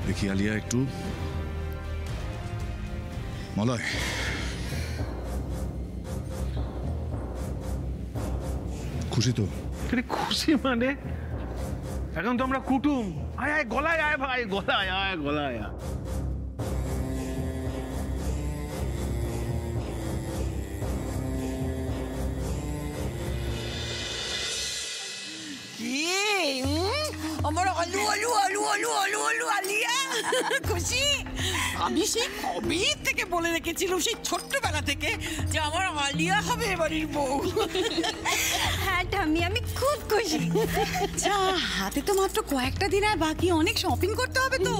দেখি আলিয়া একটু মলয় খুশি তো? খুশি মানে এখন তো আমরা কুটুম। আয় আয় গলায় আয় ভাই, গলায় আয়, গলায় আয়। আমার আলু আলু আলু আলু আলু আলু আলিয়া খুশি। আমি সেই কবে থেকে বলে রেখেছিলাম, সেই ছোট্টবেলা থেকে, যে আমার আলিয়া হবে এবারের বউ। হ্যাঁ ঠাম্মি, আমি খুব খুশি। আচ্ছা, হাতে তো মাত্র কয়েকটা দিন আর বাকি, অনেক শপিং করতে হবে তো।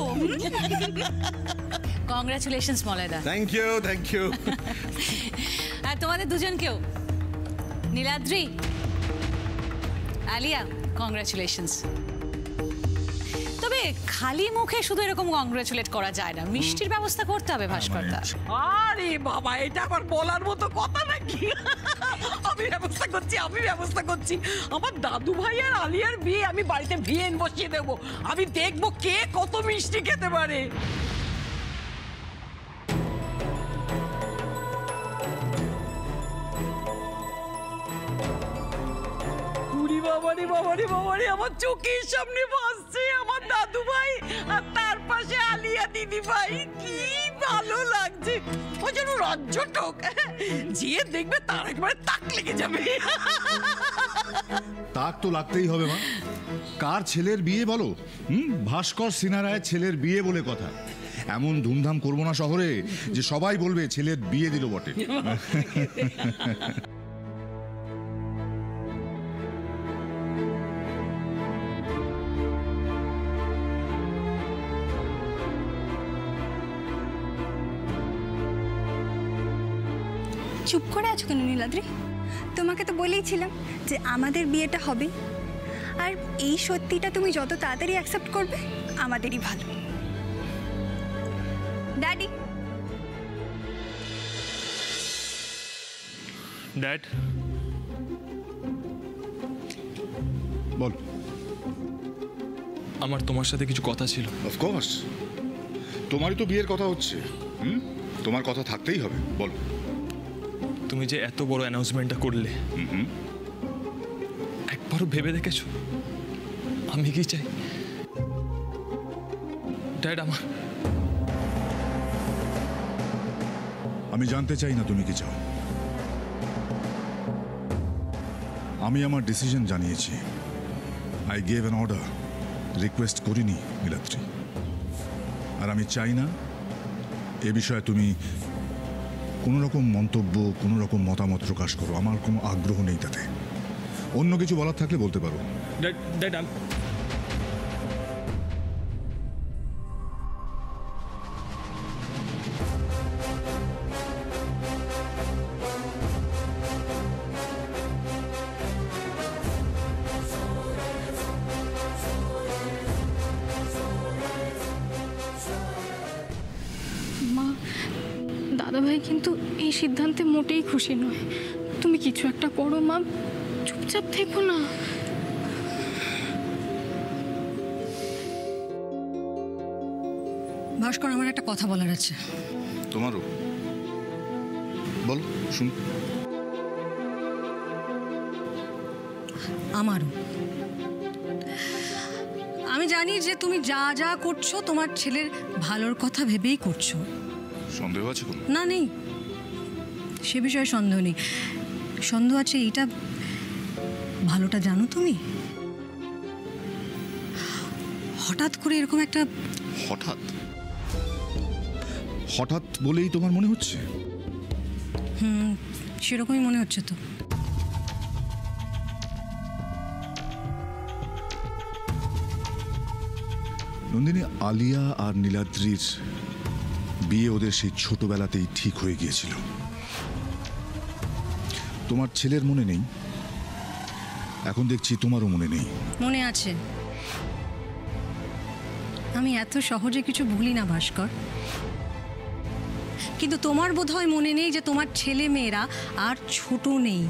কংগ্রাচুলেশনস মলয়দা। Thank you, thank you. আর তোমাদের দুজনকেও, নীলাদ্রি, আলিয়া, কংগ্রাচুলেশনস। তবে খালি মুখে শুধু এরকম কংগ্রাচুলেট করা যায় না, মিষ্টির ব্যবস্থা করতে হবে ভাস্করদা। আরে বাবা, এটা আবার বলার মতো কথা নাকি? আমি ব্যবস্থা করছি, আমি ব্যবস্থা করছি। আমার দাদু ভাই আর আলিয়ার বিয়ে আমি বাড়িতে ভিএন বসিয়ে দেবো। আমি দেখবো কে কত মিষ্টি খেতে পারে। বাবারি বাবারি বাবারি, আমার চোখের সামনে ভাসছে আমার দাদু ভাই আর তার পাশে আলিয়া দিদি ভাই। কি ভালো লাগছে, ও যেন রাজ্য টোক। যে দেখবে তার একবারে তাক লেগে যাবে। তাক তো লাগতেই হবে মা। কার ছেলের বিয়ে বলো? ভাস্কর সিনহা রায়ের ছেলের বিয়ে বলে কথা। এমন ধুমধাম করবো না শহরে যে সবাই বলবে ছেলের বিয়ে দিল বটে। চুপ করে আছো কেন নীলাদ্রি? তোমাকে তো বলেইছিলাম যে আমাদের বিয়েটা হবে, আর এই সত্যিটা তুমি যত তাড়াতাড়ি অ্যাকসেপ্ট করবে আমাদেরই ভালো। ড্যাডি। ড্যাড, বল। আমার তোমার সাথে কিছু কথা ছিল। অফকোর্স, তোমারই তো বিয়ের কথা হচ্ছে। তোমার কথা থাকতেই হবে, বল। তুমি যে এত বড় অ্যানাউন্সমেন্টটা করলে, একবারও ভেবে দেখেছো আমি কি চাই? ড্যাড, আমি জানতে চাই না তুমি কি চাও। আমি আমার ডিসিশন জানিয়েছি। I gave an order, request করিনি নীলাদ্রি। আর আমি চাই না এ বিষয়ে তুমি কোনো রকম মন্তব্য, কোনো রকম মতামত প্রকাশ করো। আমার কোনো আগ্রহ নেই তাতে। অন্য কিছু বলার থাকলে বলতে পারো। ড্যাড, মা, দাদাভাই কিন্তু এই সিদ্ধান্তে মোটেই খুশি নয়। তুমি কিছু একটা করো মা, চুপচাপ থেকো না। ভাস্কর, আমার একটা কথা বলার আছে। তোমারও বলো, শুন। আমারও। আমি জানি যে তুমি যা যা করছো তোমার ছেলের ভালোর কথা ভেবেই করছো। সন্দেহ আছে কোনো? না, নেই, সে বিষয়ে সন্দেহ নেই। সন্দেহ আছে এইটা, ভালোটা জানো তুমি? হঠাৎ করে এরকম একটা। হঠাৎ? হঠাৎ বলেই তোমার মনে হচ্ছে? সেরকমই মনে হচ্ছে তো। নন্দিনী, আলিয়া আর নীলাদ্রির বিয়ে ওদের সেই ছোটবেলাতেই ঠিক হয়ে গিয়েছিল। তোমার ছেলের মনে নেই, এখন দেখছি তোমারও মনে নেই। মনে আছে। আমি এত সহজে কিছু ভুলি না ভাস্কর। কিন্তু তোমার বোধহয় মনে নেই যে তোমার ছেলে মেয়েরা আর ছোট নেই।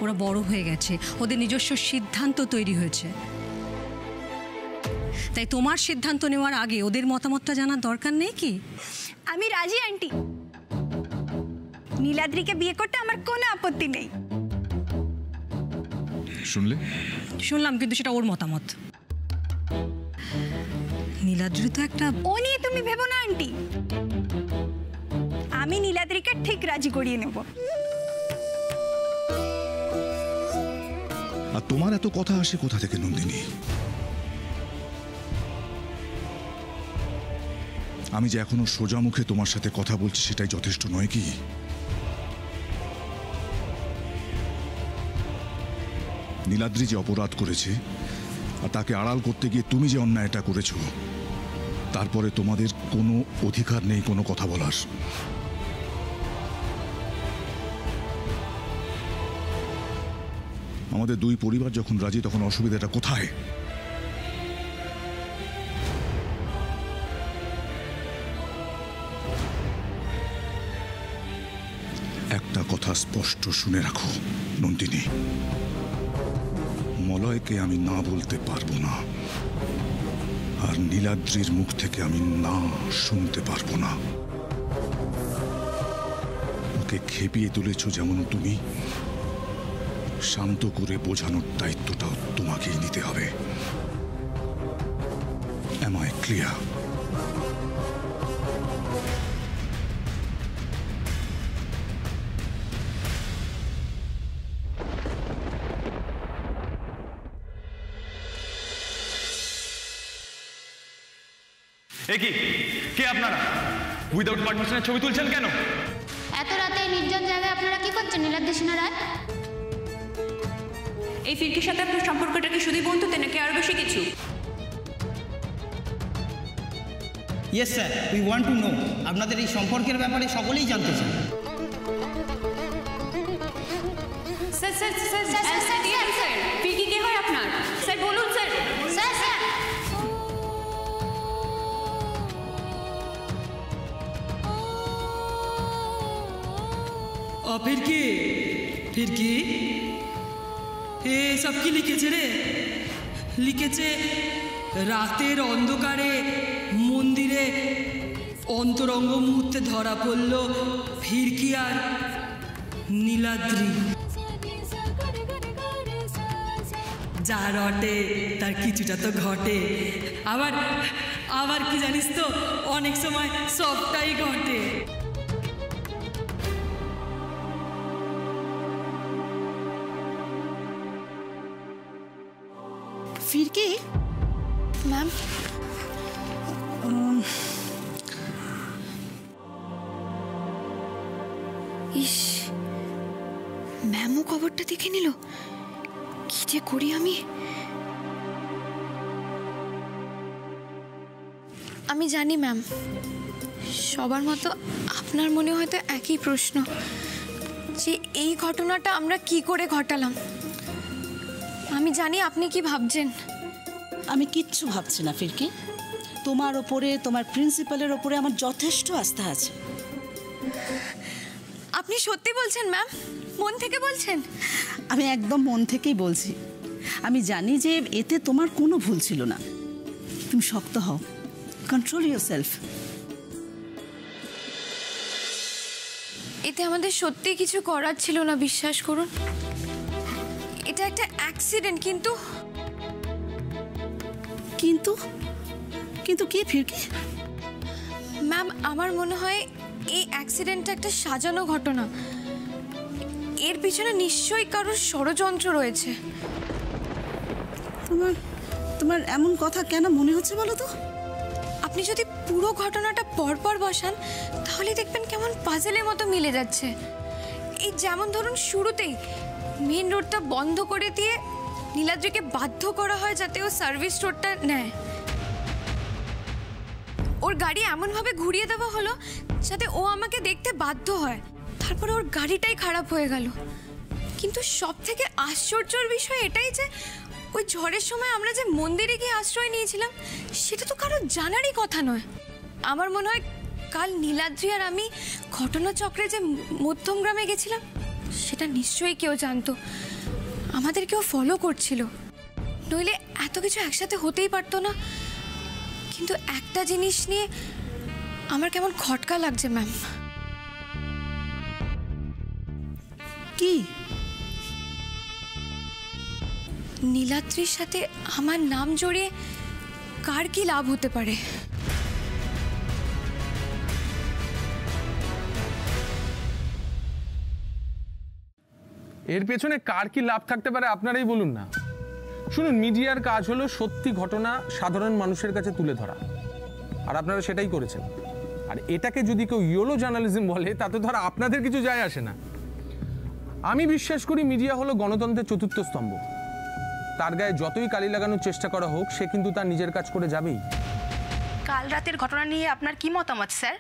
ওরা বড় হয়ে গেছে, ওদের নিজস্ব সিদ্ধান্ত তৈরি হয়েছে। তাই তোমার সিদ্ধান্ত নেওয়ার আগে ওদের মতামতটা জানার দরকার নেই কি? আমি রাজি আন্টি, নীলাদ্রিকে বিয়ে করতে আমার কোনো আপত্তি নেই। শুনলে? শুনলাম, কিন্তু সেটা ওর মতামত। নীলাদ্রি তো একটা... ও নিয়ে তুমি ভেবো না আন্টি, আমি নীলাদ্রিকে ঠিক রাজি করিয়ে নেব। আর তোমার এত কথা আসে কোথা থেকে নন্দিনী? আমি যে এখনো সোজা মুখে তোমার সাথে কথা বলছি সেটাই যথেষ্ট নয় কি? নীলাদ্রি যে অপরাধ করেছে আর তাকে আড়াল করতে গিয়ে তুমি যে অন্যায়টা করেছো, তারপরে তোমাদের কোনো অধিকার নেই কোনো কথা বলার। আমাদের দুই পরিবার যখন রাজি, তখন অসুবিধাটা কোথায়? একটা কথা স্পষ্ট শুনে রাখো নন্দিনী, মলয়কে আমি না বলতে পারবো না, আর নীলাদ্রির মুখ থেকে আমি না শুনতে পারবো না। ওকে খেপিয়ে তুলেছ যেমন তুমি, শান্ত করে বোঝানোর দায়িত্বটাও তোমাকেই নিতে হবে। Am I clear? কে আপনারা উইদাউট পারমিশনের ছবি তুলছেন কেন? এত রাতে নির্জন জায়গায় আপনারা কি করছেন নীলাদ্রি সিনহা রায়? এই ফিরকির সাথে আপনার সম্পর্কটা কি শুধু বন্ধুতে নাকি আরো বেশি কিছু? Yes sir, we want to know. আপনাদের এই সম্পর্কের ব্যাপারে সকলেই জানতে চান। Sir sir sir sir sir sir Firki কে হয় আপনার? স্যার বলুন sir. Sir sir Firki Firki এ সব কি লিখেছে রে? লিখেছে রাতের অন্ধকারে মন্দিরে অন্তরঙ্গ মুহূর্তে ধরা পড়ল ফিরকি আর নীলাদ্রি। যা রটে তার কিছুটা তো ঘটে। আবার আবার কি জানিস তো, অনেক সময় সবটাই ঘটে। ফিরকি ম্যাম, ইস, ম্যামও খবরটা দেখে নিল। কি যে করি আমি। আমি জানি ম্যাম, সবার মতো আপনার মনে হয়তো একই প্রশ্ন যে এই ঘটনাটা আমরা কি করে ঘটালাম। আমি জানি আপনি কি ভাবছেন। আমি কিচ্ছু ভাবছি না ফিরকি। তোমার ওপরে, তোমার প্রিন্সিপালের ওপরে আমার যথেষ্ট আস্থা আছে। আপনি সত্যি বলছেন ম্যাম? মন থেকে বলছেন? আমি একদম মন থেকেই বলছি। আমি জানি যে এতে তোমার কোনো ভুল ছিল না। তুমি শক্ত হও, কন্ট্রোল ইয়োরসেলফ। এতে আমাদের সত্যি কিছু করার ছিল না, বিশ্বাস করুন। এটা একটা অ্যাক্সিডেন্ট। কিন্তু কিন্তু কিন্তু কি ফিরকি? ম্যাম, আমার মনে হয় এই অ্যাক্সিডেন্টটা একটা সাজানো ঘটনা। এর পিছনে নিশ্চয়ই কারোর ষড়যন্ত্র রয়েছে। তোমার তোমার এমন কথা কেন মনে হচ্ছে বলো তো? আপনি যদি পুরো ঘটনাটা পরপর বসান তাহলে দেখবেন কেমন পাজেলের মতো মিলে যাচ্ছে। এই যেমন ধরুন, শুরুতেই মেন রোডটা বন্ধ করে দিয়ে নীলাদ্রিকে বাধ্য করা হয় যাতে ও সার্ভিস রোডটা নেয়। ওর গাড়ি এমনভাবে ঘুরিয়ে দেওয়া হলো যাতে ও আমাকে দেখতে বাধ্য হয়। তারপরে ওর গাড়িটাই খারাপ হয়ে গেল। কিন্তু সব থেকে আশ্চর্যের বিষয় এটাই যে ওই ঝড়ের সময় আমরা যে মন্দিরে গিয়ে আশ্রয় নিয়েছিলাম সেটা তো কারো জানারই কথা নয়। আমার মনে হয় কাল নীলাদ্রি আর আমি ঘটনাচক্রে যে মধ্যম গ্রামে গেছিলাম সেটা নিশ্চয়ই কেউ জানতো। আমাদের কেউ ফলো করছিল, নইলে এত কিছু একসাথে হতেই পারতো না। কিন্তু একটা জিনিস নিয়ে আমার কেমন খটকা লাগছে ম্যাম। কি? নীলাদ্রির সাথে আমার নাম জড়িয়ে কার কি লাভ হতে পারে? এর পেছনে কার কি লাভ থাকতে পারে আপনারাই বলুন না। শুনুন, মিডিয়ার কাজ হলো সত্যি ঘটনা সাধারণ মানুষের কাছে তুলে ধরা, আর আপনারা সেটাই করেছেন। আর এটাকে যদি কেউ ইয়োলো জার্নালিজম বলে তাতে ধর আপনাদের কিছু যায় আসে না। আমি বিশ্বাস করি মিডিয়া হলো গণতন্ত্রের চতুর্থ স্তম্ভ। তার গায়ে যতই কালি লাগানোর চেষ্টা করা হোক, সে কিন্তু তার নিজের কাজ করে যাবেই। কাল রাতের ঘটনা নিয়ে আপনার কি মতামত স্যার?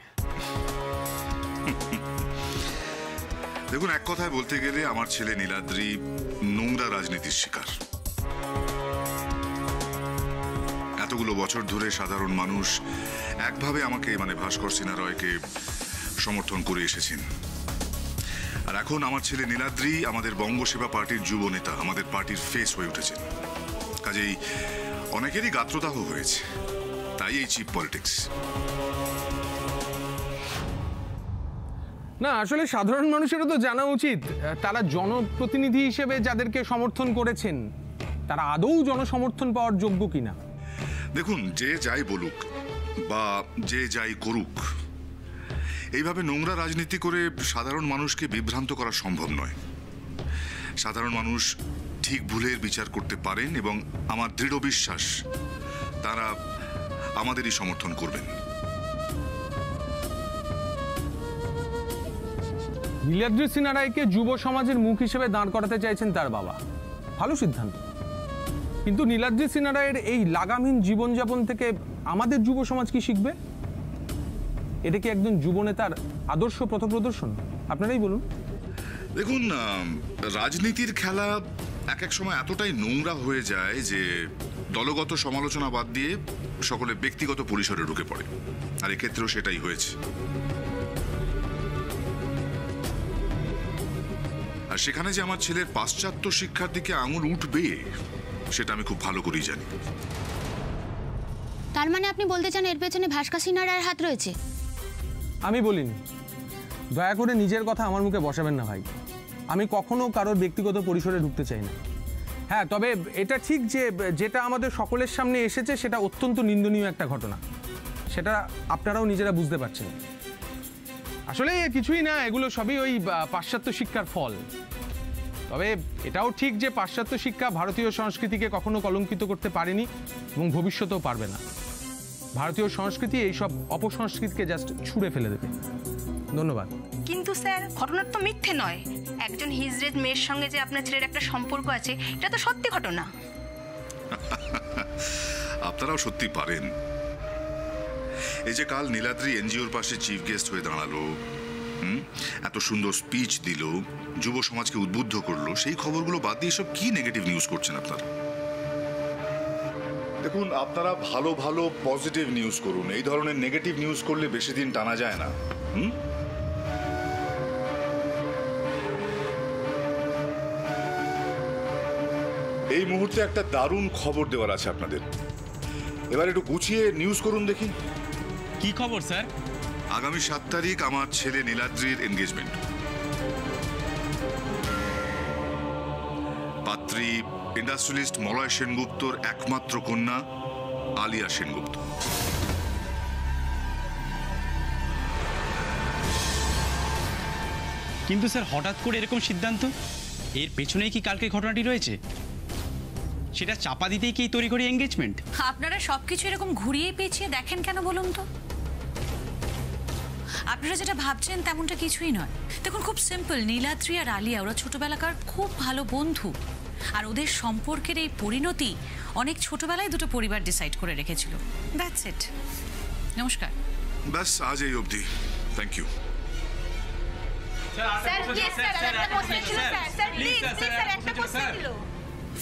দেখুন, এক কথায় বলতে গেলে আমার ছেলে নীলাদ্রি নোংরা রাজনীতির শিকার। এতগুলো বছর ধরে সাধারণ মানুষ একভাবে আমাকে মানে ভাস্কর সিনহা রয়কে সমর্থন করে এসেছেন। আর এখন আমার ছেলে নীলাদ্রি আমাদের বঙ্গ সেবা পার্টির যুব নেতা, আমাদের পার্টির ফেস হয়ে উঠেছেন। কাজেই অনেকেরই গাত্রদাহ হয়েছে, তাই এই চিপ পলিটিক্স। না, আসলে সাধারণ মানুষেরও তো জানা উচিত তারা জনপ্রতিনিধি হিসেবে যাদেরকে সমর্থন করেছেন তারা আদৌ জনসমর্থন পাওয়ার যোগ্য কিনা। দেখুন, যে যাই বলুক বা যে যাই করুক, এইভাবে নোংরা রাজনীতি করে সাধারণ মানুষকে বিভ্রান্ত করা সম্ভব নয়। সাধারণ মানুষ ঠিক ভুলের বিচার করতে পারেন এবং আমার দৃঢ় বিশ্বাস তারা আমাদেরই সমর্থন করবেন। নীলাদ্রি সিনহা রায়কে যুব সমাজের মুখ হিসেবে দাঁড় করাতে চাইছেন তার বাবা, ভালো সিদ্ধান্ত। কিন্তু নীলাদ্রি সিনহা রায়ের এই লাগামহীন জীবনযাপন থেকে আমাদের যুব সমাজ কি শিখবে? এটা কি একজন যুব নেতার আদর্শ পথপ্রদর্শন? আপনারাই বলুন। দেখুন, রাজনীতির খেলা এক এক সময় এতটাই নোংরা হয়ে যায় যে দলগত সমালোচনা বাদ দিয়ে সকলে ব্যক্তিগত পরিসরে ঢুকে পড়ে, আর এক্ষেত্রেও সেটাই হয়েছে। আর সেখানে যে আমার ছেলের পাশ্চাত্য শিক্ষার দিকে আঙুল উঠবে সেটা আমি খুব ভালো করেই জানি। তার মানে আপনি বলতে চান এর পেছনে ভাস্কর সিনহা রায়ের হাত রয়েছে? আমি বলিনি। দয়া করে নিজের কথা আমার মুখে বসাবেন না ভাই। আমি কখনো কারোর ব্যক্তিগত পরিসরে ঢুকতে চাই না। হ্যাঁ, তবে এটা ঠিক যে যেটা আমাদের সকলের সামনে এসেছে সেটা অত্যন্ত নিন্দনীয় একটা ঘটনা, সেটা আপনারাও নিজেরা বুঝতে পারছেন। আসলে কিছুই না, এগুলো সবই ওই পাশ্চাত্য শিক্ষার ফল। তবে এটাও ঠিক যে পাশ্চাত্য শিক্ষা ভারতীয় সংস্কৃতিকে কখনো কলঙ্কিত করতে পারেনি এবং ভবিষ্যতেও পারবে না। ভারতীয় সংস্কৃতি এইসব অপসংস্কৃতিকে জাস্ট ছুঁড়ে ফেলে দেবে। ধন্যবাদ। কিন্তু স্যার, ঘটনা তো মিথ্যে নয়। একজন হিজড়ের মেয়ের সঙ্গে যে আপনার ছেলের একটা সম্পর্ক আছে, এটা তো সত্যি ঘটনা। আপনারাও সত্যি পারেন। এই যে কাল নীলাদ্রি এনজিওর পাশে চিফ গেস্ট হয়ে দাঁড়ালো, এত সুন্দর স্পিচ দিল, যুব সমাজকে উদ্বুদ্ধ করলো, সেই খবরগুলো বাদ দিয়ে সব কি নেগেটিভ নিউজ করছেন আপনারা? দেখুন, আপনারা ভালো ভালো পজিটিভ নিউজ করুন। এই ধরনের নেগেটিভ নিউজ করলে বেশি দিন টানা যায় না। এই মুহূর্তে একটা দারুণ খবর দেওয়ার আছে আপনাদের। এবার একটু গুছিয়ে নিউজ করুন দেখি। কি খবর স্যার? আগামী 7 তারিখ আমার ছেলে নীলাদ্রির এনগেজমেন্ট। পাত্রী ইন্ডাস্ট্রিয়ালিস্ট মলয় সেনগুপ্তর একমাত্র কন্যা আলিয়া সেনগুপ্ত। কিন্তু স্যার, হঠাৎ করে এরকম সিদ্ধান্ত? এর পেছনেই কি কালকে ঘটনাটি রয়েছে? সেটা চাপা দিতেই কি তড়িঘড়ি এঙ্গেজমেন্ট? আপনারা সবকিছু এরকম ঘুরিয়ে পেঁচিয়ে দেখেন কেন বলুন তো? আপনারা যেটা ভাবছেন তেমনটা কিছুই নয়। দেখুন, খুব সিম্পল। নীলাদ্রি আর আলিয়া ওরা ছোটবেলাকার খুব ভালো বন্ধু, আর ওদের সম্পর্কের এই পরিণতি অনেক ছোটবেলায় দুটো পরিবার ডিসাইড করে রেখেছিল। That's it. নমস্কার। ব্যাস, আজ এই অবধি। Thank you.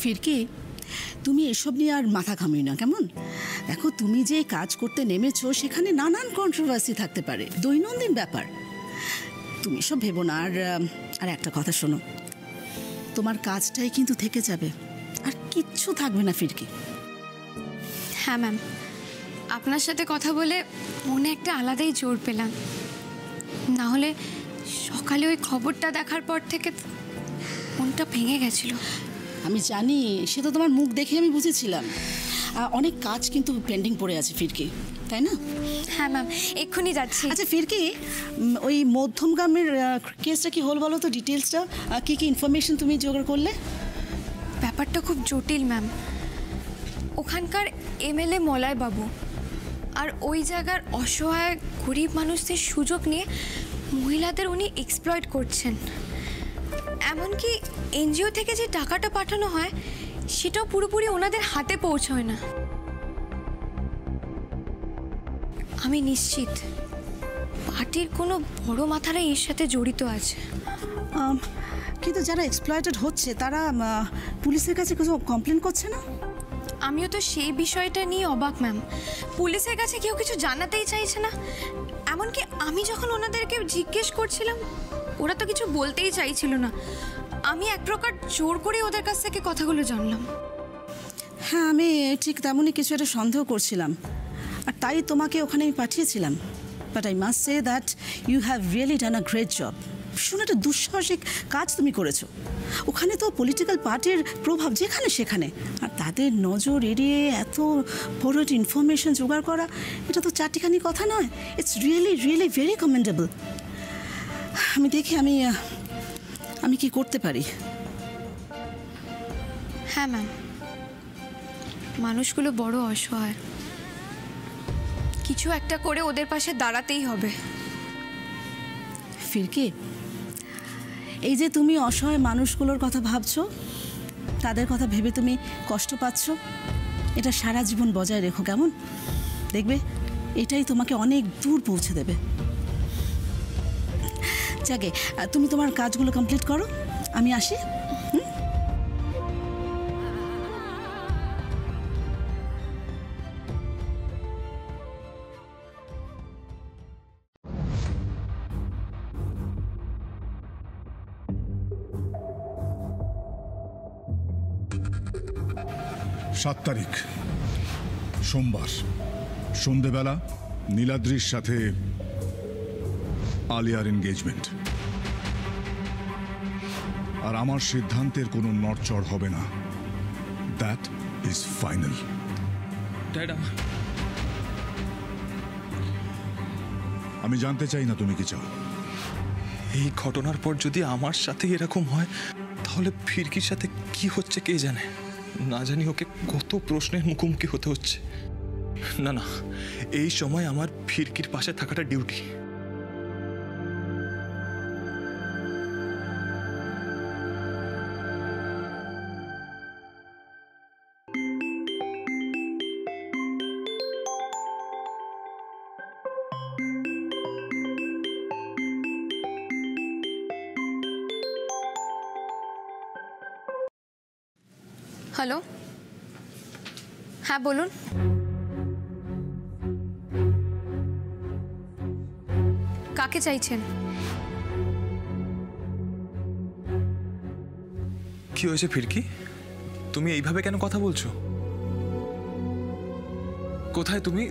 ফিরকি, তুমি এসব নিয়ে আর মাথা ঘামিও না, কেমন? দেখো, তুমি যে কাজ করতে নেমেছো সেখানে নানান কন্ট্রোভার্সি থাকতে পারে, দৈনন্দিন ব্যাপার। তুমি সব ভেবো না। আর একটা কথা শোনো, তোমার কাজটাই কিন্তু থেকে যাবে, আর কিচ্ছু থাকবে না ফিরকি। হ্যাঁ ম্যাম, আপনার সাথে কথা বলে মনে একটা আলাদাই জোর পেলাম। না হলে সকালে ওই খবরটা দেখার পর থেকে মনটা ভেঙে গেছিল। আমি জানি, সে তো তোমার মুখ দেখে আমি বুঝেছিলাম। অনেক কাজ কিন্তু পেন্ডিং পড়ে আছে ফিরকি, তাই না? হ্যাঁ ম্যাম, এক্ষুনি যাচ্ছি। আচ্ছা ফিরকি, ওই মধ্যমগ্রামের কেসটা কি হল বলো তো, ডিটেলসটা কি কি ইনফরমেশন তুমি জোগাড় করলে? ব্যাপারটা খুব জটিল ম্যাম। ওখানকার এমএলএ মলয় বাবু আর ওই জায়গার অসহায় গরিব মানুষদের সুযোগ নিয়ে মহিলাদের উনি এক্সপ্লয়েট করছেন। এমনকি এনজিও থেকে যে টাকাটা পাঠানো হয় সেটাও পুরোপুরি ওনাদের হাতে পৌঁছয় না। আমি নিশ্চিত পার্টির কোনো বড় মাথারা এর সাথে জড়িত আছে। কিন্তু যারা এক্সপ্লয়েটেড হচ্ছে তারা পুলিশের কাছে কিছু কমপ্লেন করছে না? আমিও তো সেই বিষয়টা নিয়ে অবাক ম্যাম। পুলিশের কাছে কেউ কিছু জানাতেই চাইছে না। এমনকি আমি যখন ওনাদেরকে জিজ্ঞেস করছিলাম ওরা তো কিছু বলতেই চাইছিল না। আমি এক প্রকার জোর করে ওদের কাছ থেকে কথাগুলো জানলাম। হ্যাঁ, আমি ঠিক তেমনই কিছু একটা সন্দেহ করছিলাম, আর তাই তোমাকে ওখানে আমি পাঠিয়েছিলাম। But I must say that you have really done a great job. ভীষণ একটা দুঃসাহসিক কাজ তুমি করেছো। ওখানে তো পলিটিক্যাল পার্টির প্রভাব যেখানে সেখানে, আর তাদের নজর এড়িয়ে এত বড় একটা ইনফরমেশন জোগাড় করা, এটা তো চারটিখানি কথা নয়। It's really really very commendable. আমি দেখি আমি কি করতে পারি। হ্যাঁ ম্যাম, মানুষগুলো বড় অসহায়, কিছু একটা করে ওদের পাশে দাঁড়াতেই হবে। ফিরকি, এই যে তুমি অসহায় মানুষগুলোর কথা ভাবছো, তাদের কথা ভেবে তুমি কষ্ট পাচ্ছ, এটা সারা জীবন বজায় রেখো, কেমন? দেখবে এটাই তোমাকে অনেক দূর পৌঁছে দেবে। যাকে তুমি তোমার কাজগুলো কমপ্লিট করো, আমি আসি। সাত তারিখ সোমবার সন্ধেবেলা নীলাদ্রির সাথে আলিয়ার এনগেজমেন্ট। আর আমার সিদ্ধান্তের কোনো নড়চড় হবে না। That is final. আমি জানতে চাই না তুমি কি চাও। এই ঘটনার পর যদি আমার সাথে এরকম হয় তাহলে ফিরকির সাথে কি হচ্ছে কে জানে। না জানি ওকে কত প্রশ্নের মুখোমুখি হতে হচ্ছে। না না, এই সময় আমার ফিরকির পাশে থাকাটা ডিউটি। হ্যালো, হ্যাঁ বলুন। কাকে চাইছেন? কি হয়েছে ফিরকি? তুমি এইভাবে কেন কথা বলছো? কোথায় তুমি?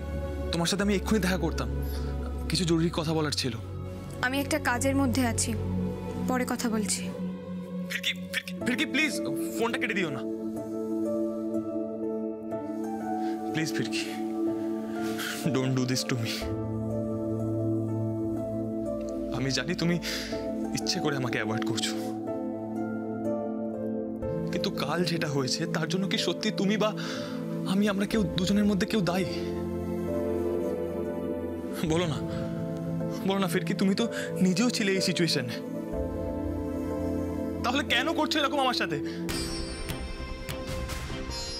তোমার সাথে আমি এক্ষুনি দেখা করতাম, কিছু জরুরি কথা বলার ছিল। আমি একটা কাজের মধ্যে আছি, পরে কথা বলছি। ফিরকি ফিরকি ফিরকি প্লিজ ফোনটা কেটে দিও না please. Firki, don't do this to me. আমি জানি তুমি ইচ্ছে করে আমাকে অ্যাভয়েড করছো, কিন্তু কাল যেটা হয়েছে তার জন্য কি সত্যি তুমি বা আমরা কেউ দুজনের মধ্যে কেউ দায়ী? বলো না, বলো না ফিরকি, তুমি তো নিজেও ছিলে এই সিচুয়েশনে। তাহলে কেন করছো এরকম আমার সাথে?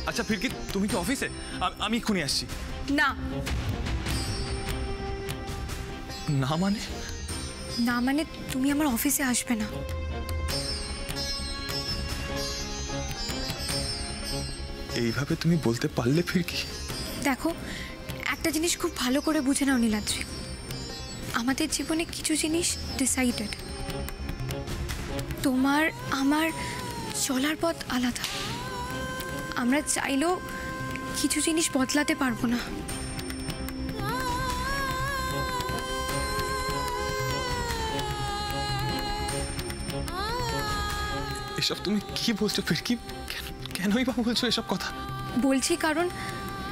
আচ্ছা ফিরকি, তুমি কি অফিসে? আমি এক্ষুনি আসছি। না না মানে? না মানে তুমি আমার অফিসে আসবে না। এইভাবে তুমি বলতে পারলে ফিরকি? দেখো, একটা জিনিস খুব ভালো করে বুঝে নাও নীলাদ্রি, আমাদের জীবনে কিছু জিনিস ডিসাইডেড। তোমার আমার চলার পথ আলাদা। আমরা চাইলেও কিছু জিনিস বদলাতে পারবো না। এসব তুমি কি বলছো ফিরকি? কেনই বা বলছো এসব কথা? বলছি কারণ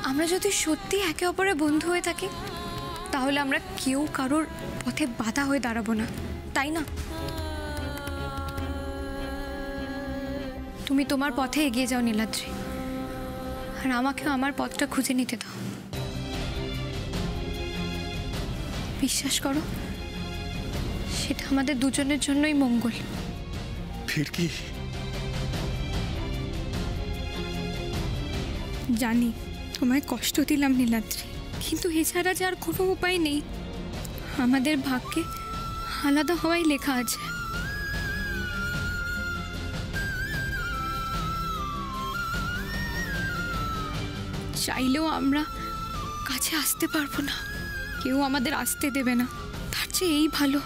আমরা যদি সত্যি একে অপরের বন্ধু হয়ে থাকি তাহলে আমরা কেউ কারোর পথে বাধা হয়ে দাঁড়াবো না, তাই না? তুমি তোমার পথে এগিয়ে যাও নীলাদ্রি, আর আমাকেও আমার পথটা খুঁজে নিতে দাও। বিশ্বাস করো, সেটা আমাদের দুজনের জন্যই মঙ্গল। ফিরকি, জানি তোমায় কষ্ট দিলাম নীলাদ্রি, কিন্তু এছাড়া যে আর কোনো উপায় নেই। আমাদের ভাগ্যে আলাদা হওয়াই লেখা আছে। চাইলেও আমরা কাছে আসতে পারবো না, কেউ আমাদের আসতে দেবে না। তার চেয়ে এই ভালো